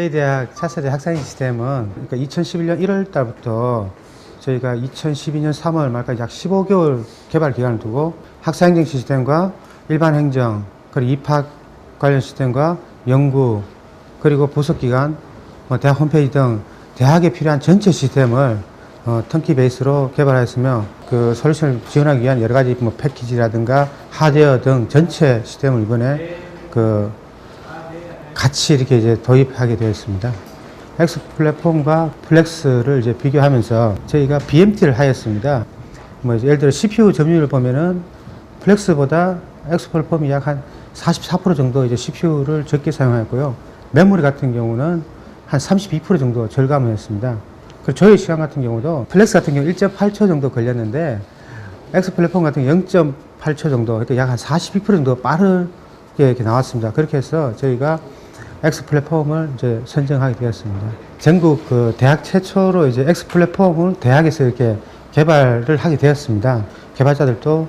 저희 대학 차세대 학생인 시스템은 그러니까 2011년 1월 달부터 저희가 2012년 3월 말까지 약 15개월 개발 기간을 두고 학사행정 시스템과 일반 행정, 그리고 입학 관련 시스템과 연구, 그리고 부속기관, 대학 홈페이지 등 대학에 필요한 전체 시스템을 턴키 베이스로 개발하였으며 그 솔루션을 지원하기 위한 여러 가지 패키지라든가 하드웨어 등 전체 시스템을 이번에 같이 이렇게 이제 도입하게 되었습니다. X 플랫폼과 플렉스를 이제 비교하면서 저희가 BMT를 하였습니다. 예를 들어 CPU 점유율을 보면은 플렉스보다 X 플랫폼이 약 한 44% 정도 이제 CPU를 적게 사용하였고요. 메모리 같은 경우는 한 32% 정도 절감을 했습니다. 그리고 조회 시간 같은 경우도 플렉스 같은 경우 1.8초 정도 걸렸는데 X 플랫폼 같은 경우 0.8초 정도, 그러니까 약 한 42% 정도 빠르게 이렇게 나왔습니다. 그렇게 해서 저희가 X 플랫폼을 이제 선정하게 되었습니다. 전국 그 대학 최초로 이제 X 플랫폼을 대학에서 이렇게 개발을 하게 되었습니다. 개발자들도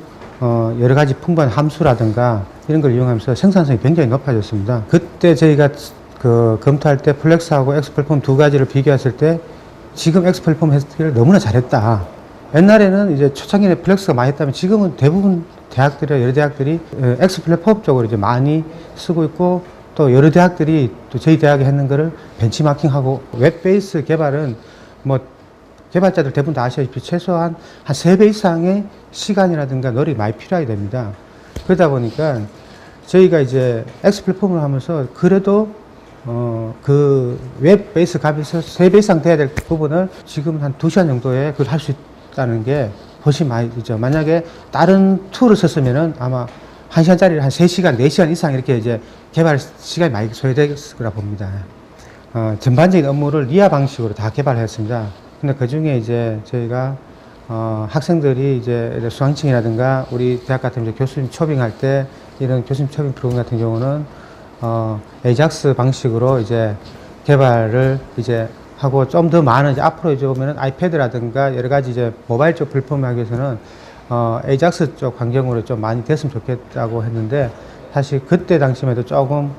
여러 가지 풍부한 함수라든가 이런 걸 이용하면서 생산성이 굉장히 높아졌습니다. 그때 저희가 검토할 때 플렉스하고 X 플랫폼 두 가지를 비교했을 때 지금 X 플랫폼 했을 너무나 잘했다. 옛날에는 이제 초창기에 플렉스가 많이 했다면 지금은 대부분 대학들이나 여러 대학들이 X 플랫폼 쪽으로 이제 많이 쓰고 있고, 또 여러 대학들이 또 저희 대학이 했는 거를 벤치마킹하고, 웹 베이스 개발은 개발자들 대부분 다 아시다시피 최소한 한 3배 이상의 시간이라든가 노력이 많이 필요하게 됩니다. 그러다 보니까 저희가 이제 X 플랫폼을 하면서 그래도 그 웹 베이스 값에서 3배 이상 돼야 될 부분을 지금 한 2시간 정도에 그걸 할 수 있다는 게 훨씬 많이 되죠. 만약에 다른 툴을 썼으면은 아마 1시간짜리를 한 3시간, 4시간 이상 이렇게 이제 개발 시간이 많이 소요됐을 거라 봅니다. 전반적인 업무를 리아 방식으로 다 개발했습니다. 근데 그 중에 이제 저희가 학생들이 이제 수강층이라든가 우리 대학 같은 이제 교수님 초빙할 때 이런 교수님 초빙 프로그램 같은 경우는 에이작스 방식으로 이제 개발을 이제 하고, 좀 더 많은 이제 앞으로 이제 보면은 아이패드라든가 여러 가지 이제 모바일 쪽 플랫폼 하기 위해서는 에이작스 쪽 환경으로 좀 많이 됐으면 좋겠다고 했는데, 사실 그때 당시만 해도 조금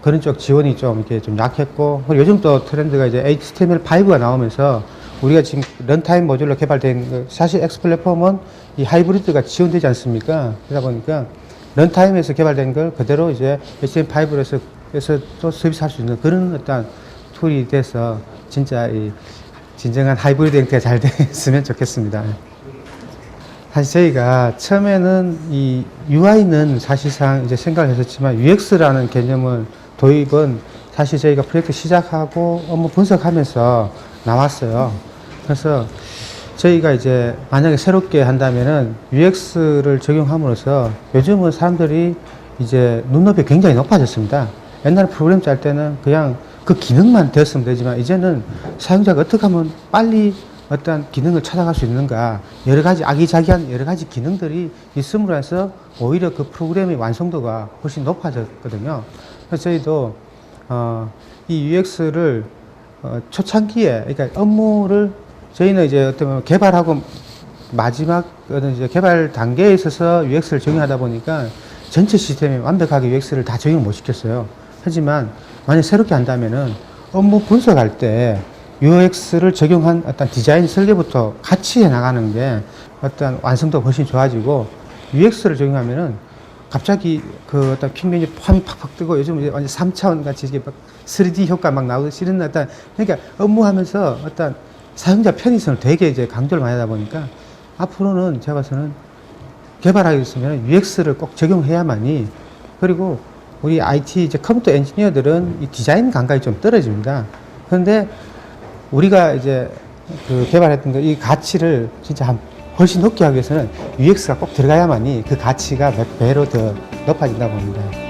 그런 쪽 지원이 좀 이렇게 좀 약했고, 그리고 요즘 또 트렌드가 이제 HTML5가 나오면서 우리가 지금 런타임 모듈로 개발된 사실 X 플랫폼은 이 하이브리드가 지원되지 않습니까? 그러다 보니까 런타임에서 개발된 걸 그대로 이제 HTML5에서 또 서비스할 수 있는 그런 어떤 툴이 돼서 진짜 이 진정한 하이브리드 형태가 잘 됐으면 좋겠습니다. 사실 저희가 처음에는 이 UI는 사실상 이제 생각을 했었지만 UX라는 개념을 도입은 사실 저희가 프로젝트 시작하고 업무 분석하면서 나왔어요. 그래서 저희가 이제 만약에 새롭게 한다면은 UX를 적용함으로써 요즘은 사람들이 이제 눈높이 굉장히 높아졌습니다. 옛날에 프로그램 짤 때는 그냥 그 기능만 되었으면 되지만 이제는 사용자가 어떻게 하면 빨리 어떤 기능을 찾아갈 수 있는가, 여러 가지 아기자기한 여러 가지 기능들이 있음으로 해서 오히려 그 프로그램의 완성도가 훨씬 높아졌거든요. 그래서 저희도 이 UX를 초창기에, 그러니까 업무를 저희는 이제 어떤 개발하고 마지막 이제 개발 단계에 있어서 UX를 적용하다 보니까 전체 시스템에 완벽하게 UX를 다 적용을 못 시켰어요. 하지만 만약 새롭게 한다면은 업무 분석할 때 UX를 적용한 어떤 디자인 설계부터 같이 해 나가는 게 어떤 완성도가 훨씬 좋아지고, UX를 적용하면은 갑자기 그 어떤 핑맨이 팜이 팍팍 뜨고, 요즘 이제 완전 3차원 같이 이게 막 3D 효과 막 나오고 이런 어떤, 그러니까 업무하면서 어떤 사용자 편의성을 되게 이제 강조를 많이 하다 보니까 앞으로는 제가 봐서는 개발하기 위해서는 UX를 꼭 적용해야만이, 그리고 우리 IT 이제 컴퓨터 엔지니어들은 이 디자인 감각이 좀 떨어집니다. 그런데 우리가 이제 개발했던 이 가치를 진짜 훨씬 높게 하기 위해서는 UX가 꼭 들어가야만이 그 가치가 몇 배로 더 높아진다고 봅니다.